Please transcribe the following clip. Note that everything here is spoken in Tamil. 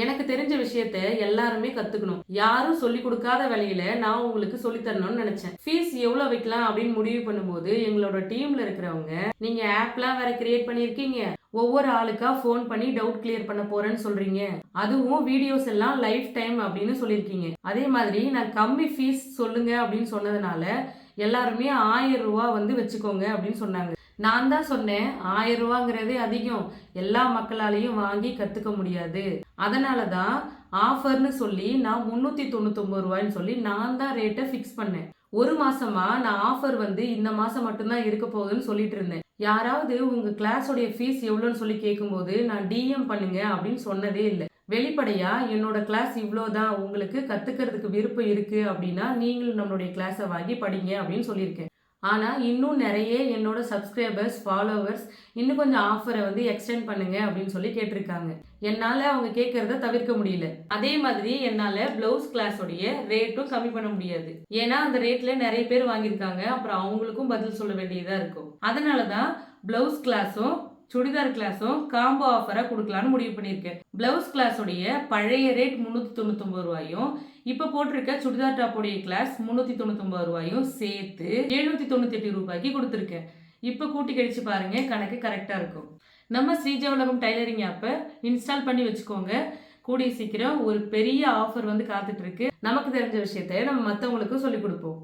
எனக்கு தெரிஞ்ச விஷயத்த எல்லாருமே கத்துக்கணும். யாரும் சொல்லி கொடுக்காத வேலையில நான் உங்களுக்கு சொல்லி தரணும்னு நினைச்சேன். ஃபீஸ் எவ்வளவு வைக்கலாம் அப்படின்னு முடிவு பண்ணும்போது எங்களோட டீம்ல இருக்கிறவங்க, நீங்க ஆப்லாம் வேற கிரியேட் பண்ணிருக்கீங்க, ஒவ்வொரு ஆளுக்கா ஃபோன் பண்ணி டவுட் கிளியர் பண்ண போறேன்னு சொல்றீங்க, அதுவும் வீடியோஸ் எல்லாம் லைஃப் டைம் அப்படின்னு சொல்லியிருக்கீங்க. அதே மாதிரி நான் கம்மி ஃபீஸ் சொல்லுங்க அப்படின்னு சொன்னதுனால எல்லாருமே 1000 ரூபாய் வந்து வச்சுக்கோங்க அப்படின்னு சொன்னாங்க. நான் தான் சொன்னேன், 1000 ரூபாங்கிறதே அதிகம், எல்லா மக்களாலையும் வாங்கி கத்துக்க முடியாது, அதனால தான் ஆஃபர்னு சொல்லி நான் 399 ரூபாய்ன்னு சொல்லி நான் தான் ரேட்டை ஃபிக்ஸ் பண்ணேன். ஒரு மாசமா நான் ஆஃபர் வந்து இந்த மாசம் மட்டும்தான் இருக்க போகுதுன்னு சொல்லிட்டு இருந்தேன். யாராவது உங்க கிளாஸோடைய ஃபீஸ் எவ்வளோன்னு சொல்லி கேட்கும்போது நான் டிஎம் பண்ணுங்க அப்படின்னு சொன்னதே இல்லை. வெளிப்படையா என்னோட கிளாஸ் இவ்வளோதான், உங்களுக்கு கத்துக்கிறதுக்கு விருப்பம் இருக்கு அப்படின்னா நீங்களும் நம்மளுடைய கிளாஸை வாங்கி படிங்க அப்படின்னு சொல்லியிருக்கேன். ஆனா இன்னும் நிறைய என்னோட சப்ஸ்கிரைபர்ஸ், ஃபாலோவர்ஸ் இன்னும் கொஞ்சம் ஆஃபரை வந்து எக்ஸ்டெண்ட் பண்ணுங்க அப்படின்னு சொல்லி கேட்டிருக்காங்க. என்னால அவங்க கேட்கறத தவிர்க்க முடியல. அதே மாதிரி என்னால பிளவுஸ் கிளாஸோடைய ரேட்டும் கம்மி பண்ண முடியாது. ஏன்னா அந்த ரேட்ல நிறைய பேர் வாங்கியிருக்காங்க, அப்புறம் அவங்களுக்கும் பதில் சொல்ல வேண்டியதா இருக்கும். அதனாலதான் பிளவுஸ் கிளாஸும் சுடிதார் கிளாஸும் காம்போ ஆஃபரா கொடுக்கலான்னு முடிவு பண்ணியிருக்கேன். பிளவுஸ் கிளாஸோடைய பழைய ரேட் 399 ரூபாயும், இப்ப போட்டிருக்க சுடிதார் டாப்போடைய கிளாஸ் 399 ரூபாயும் சேர்த்து 798 ரூபாய்க்கு கொடுத்துருக்கேன். இப்ப கூட்டி கழிச்சு பாருங்க, கணக்கு கரெக்டா இருக்கும். நம்ம ஸ்ரீஜா உலகம் டைலரிங் ஆப்பை இன்ஸ்டால் பண்ணி வச்சுக்கோங்க. கூடிய சீக்கிரம் ஒரு பெரிய ஆஃபர் வந்து காத்துட்டு இருக்கு. நமக்கு தெரிஞ்ச விஷயத்த நம்ம மற்றவங்களுக்கும் சொல்லி கொடுப்போம்.